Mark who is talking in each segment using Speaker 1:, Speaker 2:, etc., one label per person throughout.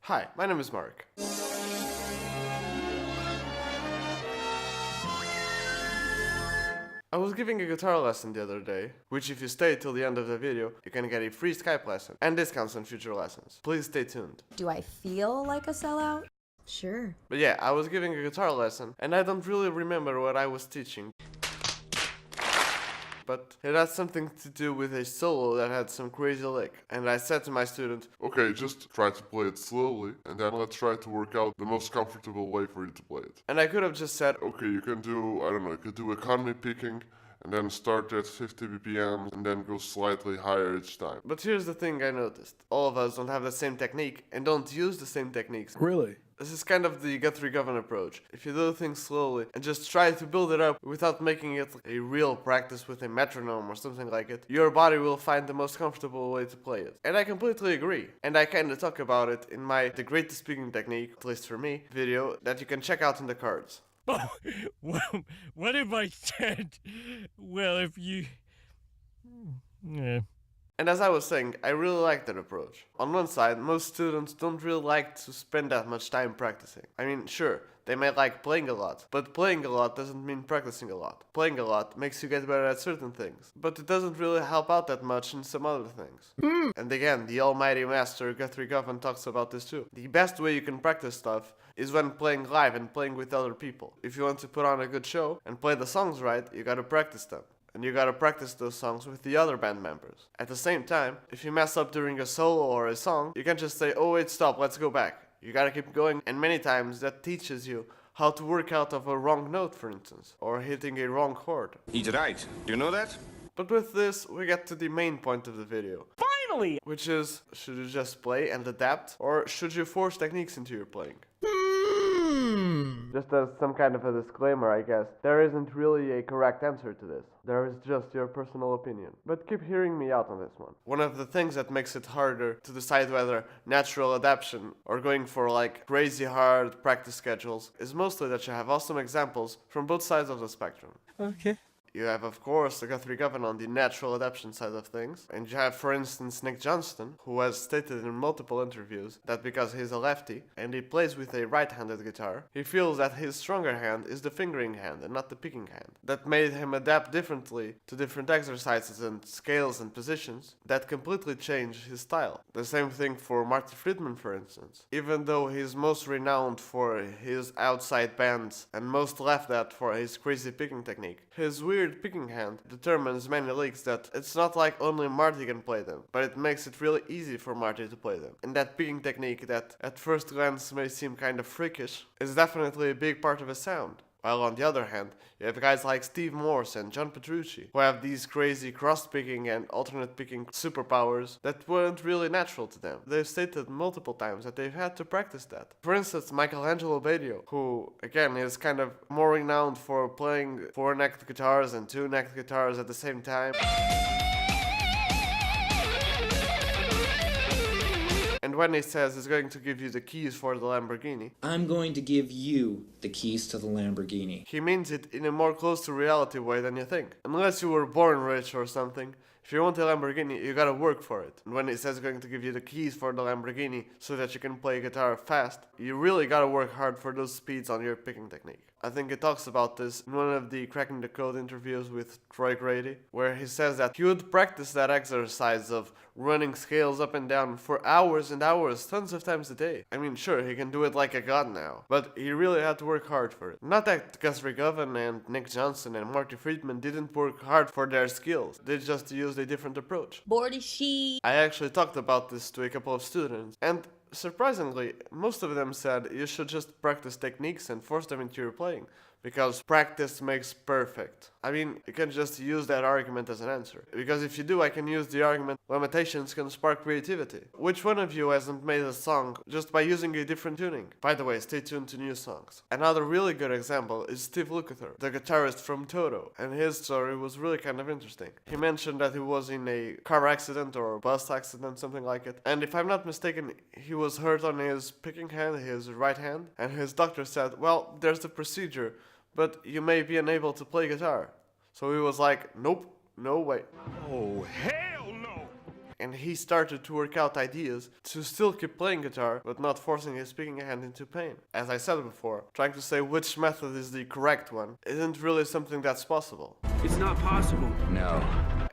Speaker 1: Hi, my name is Mark. I was giving a guitar lesson the other day, which if you stay till the end of the video, you can get a free Skype lesson and discounts on future lessons. Please stay tuned.
Speaker 2: Do I feel like a sellout? Sure.
Speaker 1: But yeah, I was giving a guitar lesson and I don't really remember what I was teaching. But it had something to do with a solo that had some crazy lick. And I said to my student,
Speaker 3: Okay, just try to play it slowly, and then let's try to work out the most comfortable way for you to play it.
Speaker 1: and I could have just said,
Speaker 3: Okay, you can do, I don't know, you could do economy picking, and then start at 50 BPM, and then go slightly higher each time.
Speaker 1: but here's the thing I noticed. All of us don't have the same technique and don't use the same techniques.
Speaker 4: Really?
Speaker 1: This is kind of the Guthrie Govan approach. If you do things slowly and just try to build it up without making it a real practice with a metronome or something like it, your body will find the most comfortable way to play it. And I completely agree. And I kinda talk about it in my The Greatest Speaking Technique, at least for me, video that you can check out in the cards.
Speaker 5: Oh, well, what if I said, well, if you... Yeah.
Speaker 1: And as I was saying, I really like that approach. On one side, most students don't really like to spend that much time practicing. I mean, sure, they may like playing a lot, but playing a lot doesn't mean practicing a lot. Playing a lot makes you get better at certain things, but it doesn't really help out that much in some other things. And again, the almighty master Guthrie Govan talks about this too. The best way you can practice stuff is when playing live and playing with other people. If you want to put on a good show and play the songs right, you gotta practice them. And you gotta practice those songs with the other band members. At the same time, if you mess up during a solo or a song, you can't just say, oh wait, stop, let's go back. You gotta keep going, and many times that teaches you how to work out of a wrong note, for instance, or hitting a wrong chord.
Speaker 6: He's right. Do you know that?
Speaker 1: But with this, we get to the main point of the video.
Speaker 5: Finally!
Speaker 1: Which is, should you just play and adapt, or should you force techniques into your playing? Just as some kind of a disclaimer, I guess, there isn't really a correct answer to this. There is just your personal opinion. But keep hearing me out on this one. One of the things that makes it harder to decide whether natural adaptation or going for like crazy hard practice schedules is mostly that you have awesome examples from both sides of the spectrum.
Speaker 5: Okay.
Speaker 1: You have, of course, the Guthrie Govan on the natural adaptation side of things, and you have, for instance, Nick Johnston, who has stated in multiple interviews that because he's a lefty and he plays with a right-handed guitar, he feels that his stronger hand is the fingering hand and not the picking hand. That made him adapt differently to different exercises and scales and positions that completely changed his style. The same thing for Marty Friedman, for instance. Even though he's most renowned for his outside bands and most laughed at for his crazy picking technique, his weird picking hand determines many licks that it's not like only Marty can play them, but it makes it really easy for Marty to play them. And that picking technique that at first glance may seem kind of freakish is definitely a big part of a sound. While on the other hand, you have guys like Steve Morse and John Petrucci, who have these crazy cross-picking and alternate picking superpowers that weren't really natural to them. They've stated multiple times that they've had to practice that. For instance, Michelangelo Badio, who, again, is kind of more renowned for playing four-necked guitars and two-necked guitars at the same time. And when he says he's going to give you the keys for the Lamborghini,
Speaker 7: I'm going to give you the keys to the Lamborghini.
Speaker 1: he means it in a more close to reality way than you think. Unless you were born rich or something, if you want a Lamborghini, you gotta work for it. And when he says going to give you the keys for the Lamborghini so that you can play guitar fast, you really gotta work hard for those speeds on your picking technique. I think he talks about this in one of the Cracking the Code interviews with Troy Grady, where he says that he would practice that exercise of running scales up and down for hours and hours, tons of times a day. I mean, sure, he can do it like a god now, but he really had to work hard for it. Not that Guthrie Govan and Nick Johnson and Marty Friedman didn't work hard for their skills, they just used a different approach.
Speaker 2: Bored as she.
Speaker 1: I actually talked about this to a couple of students, and surprisingly, most of them said you should just practice techniques and force them into your playing, because practice makes perfect. I mean, you can just use that argument as an answer. Because if you do, I can use the argument, limitations can spark creativity. Which one of you hasn't made a song just by using a different tuning? By the way, stay tuned to new songs. Another really good example is Steve Lukather, the guitarist from Toto, and his story was really kind of interesting. He mentioned that he was in a car accident or a bus accident, something like it, and if I'm not mistaken, he was hurt on his picking hand, his right hand, and his doctor said, well, there's the procedure, but you may be unable to play guitar. So he was like, nope, no way.
Speaker 5: Oh, hell no!
Speaker 1: and he started to work out ideas to still keep playing guitar, but not forcing his picking hand into pain. As I said before, trying to say which method is the correct one isn't really something that's possible.
Speaker 4: It's not possible.
Speaker 6: No.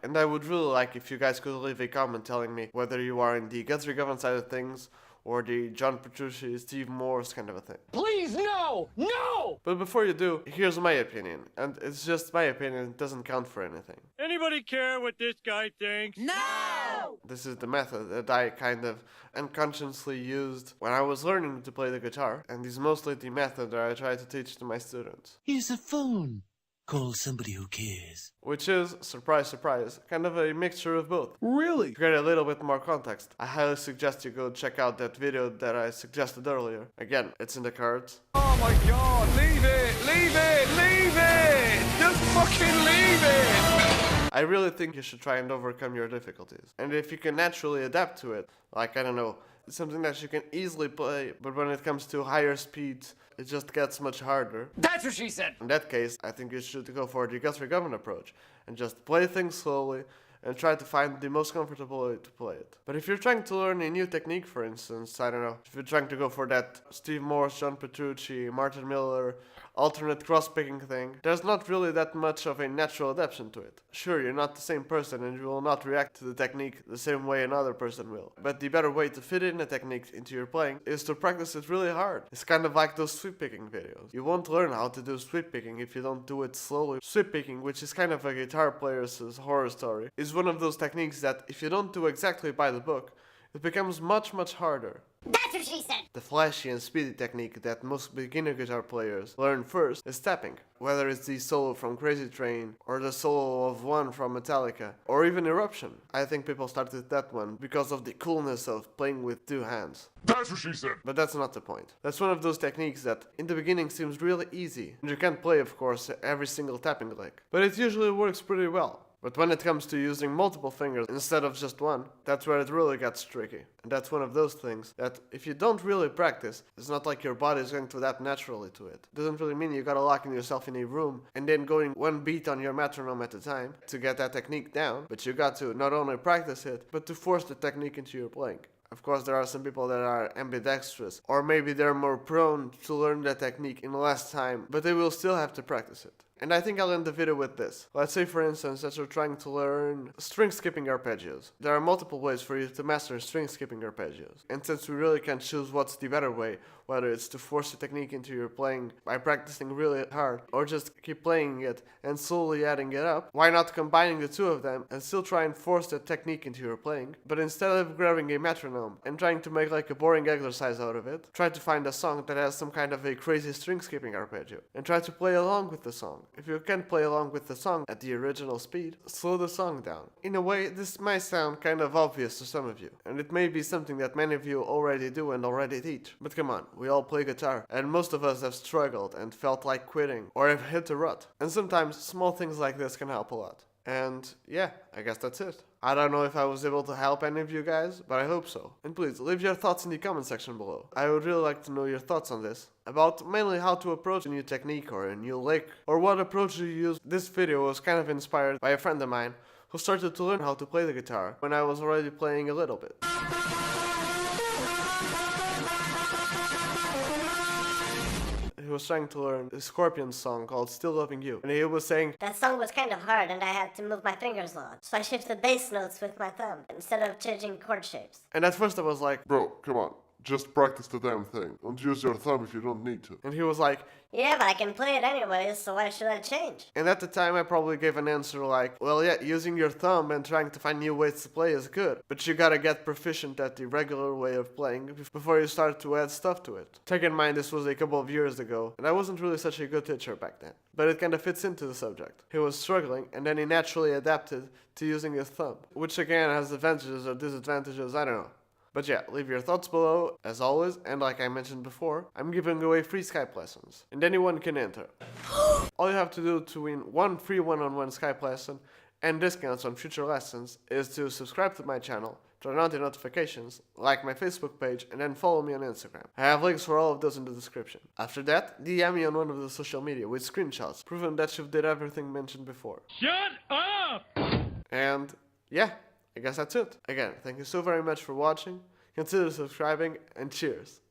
Speaker 1: And I would really like if you guys could leave a comment telling me whether you are in the Guthrie Govan side of things or the John Petrucci, Steve Morse kind of a thing.
Speaker 4: Please, no! No!
Speaker 1: But before you do, here's my opinion, and it's just my opinion, it doesn't count for anything.
Speaker 5: Anybody care what this guy thinks?
Speaker 2: No!
Speaker 1: This is the method that I kind of unconsciously used when I was learning to play the guitar, and is mostly the method that I try to teach to my students.
Speaker 8: Here's a phone. Call somebody who cares.
Speaker 1: Which is, surprise, surprise, kind of a mixture of both.
Speaker 4: Really?
Speaker 1: To get a little bit more context, I highly suggest you go check out that video that I suggested earlier. Again, it's in the cards.
Speaker 6: Oh my god, leave it! Leave it! Leave it! Just fucking leave it!
Speaker 1: I really think you should try and overcome your difficulties. And if you can naturally adapt to it, like, I don't know, something that you can easily play, but when it comes to higher speeds, it just gets much harder.
Speaker 4: That's what she said!
Speaker 1: In that case, I think you should go for the Guthrie Govan approach and just play things slowly and try to find the most comfortable way to play it. But if you're trying to learn a new technique, for instance, I don't know, if you're trying to go for that Steve Morse, John Petrucci, Martin Miller, alternate cross-picking thing, there's not really that much of a natural adaptation to it. Sure, you're not the same person and you will not react to the technique the same way another person will. But the better way to fit in a technique into your playing is to practice it really hard. It's kind of like those sweep picking videos. You won't learn how to do sweep picking if you don't do it slowly. Sweep picking, which is kind of a guitar player's horror story, is one of those techniques that if you don't do exactly by the book, it becomes much harder.
Speaker 9: That's what she said!
Speaker 1: The flashy and speedy technique that most beginner guitar players learn first is tapping. Whether it's the solo from Crazy Train, or the solo of One from Metallica, or even Eruption. I think people start with that one because of the coolness of playing with two hands.
Speaker 3: That's what she said.
Speaker 1: But that's not the point. That's one of those techniques that in the beginning seems really easy. And you can't play, of course, every single tapping lick. But it usually works pretty well. But when it comes to using multiple fingers instead of just one, that's where it really gets tricky. And that's one of those things that if you don't really practice, it's not like your body is going to adapt naturally to it. It doesn't really mean you gotta lock yourself in a room and then going one beat on your metronome at a time to get that technique down, but you got to not only practice it, but to force the technique into your playing. Of course, there are some people that are ambidextrous, or maybe they're more prone to learn that technique in less time, but they will still have to practice it. And I think I'll end the video with this. Let's say, for instance, that you're trying to learn string skipping arpeggios. There are multiple ways for you to master string skipping arpeggios. And since we really can't choose what's the better way, whether it's to force the technique into your playing by practicing really hard, or just keep playing it and slowly adding it up, why not combining the two of them and still try and force the technique into your playing? But instead of grabbing a metronome and trying to make like a boring exercise out of it, try to find a song that has some kind of a crazy string skipping arpeggio and try to play along with the song. If you can't play along with the song at the original speed, slow the song down. In a way, this might sound kind of obvious to some of you, and it may be something that many of you already do and already teach. But come on, we all play guitar, and most of us have struggled and felt like quitting, or have hit a rut. And sometimes small things like this can help a lot. And yeah, I guess that's it. I don't know if I was able to help any of you guys, but I hope so. And please, leave your thoughts in the comment section below. I would really like to know your thoughts on this. About mainly how to approach a new technique or a new lick, or what approach you use. This video was kind of inspired by a friend of mine who started to learn how to play the guitar when I was already playing a little bit. He was trying to learn a Scorpions song called Still Loving You, and he was saying,
Speaker 9: That song was kind of hard and I had to move my fingers a lot, so I shifted bass notes with my thumb instead of changing chord shapes.
Speaker 1: and at first I was like,
Speaker 3: Bro, come on. Just practice the damn thing. Don't use your thumb if you don't need to.
Speaker 1: and he was like,
Speaker 9: Yeah, but I can play it anyways, so why should I change?
Speaker 1: and at the time I probably gave an answer like, well yeah, using your thumb and trying to find new ways to play is good, but you gotta get proficient at the regular way of playing before you start to add stuff to it. Take in mind this was a couple of years ago, and I wasn't really such a good teacher back then, but it kinda fits into the subject. He was struggling, and then he naturally adapted to using his thumb, which again has advantages or disadvantages, I don't know. But yeah, leave your thoughts below, as always, and like I mentioned before, I'm giving away free Skype lessons, and anyone can enter. All you have to do to win one free one-on-one Skype lesson and discounts on future lessons is to subscribe to my channel, turn on the notifications, like my Facebook page, and then follow me on Instagram. I have links for all of those in the description. After that, DM me on one of the social media with screenshots, proving that you did everything mentioned before.
Speaker 5: Shut up!
Speaker 1: And yeah, I guess that's it. Again, thank you so very much for watching. Consider subscribing, and cheers.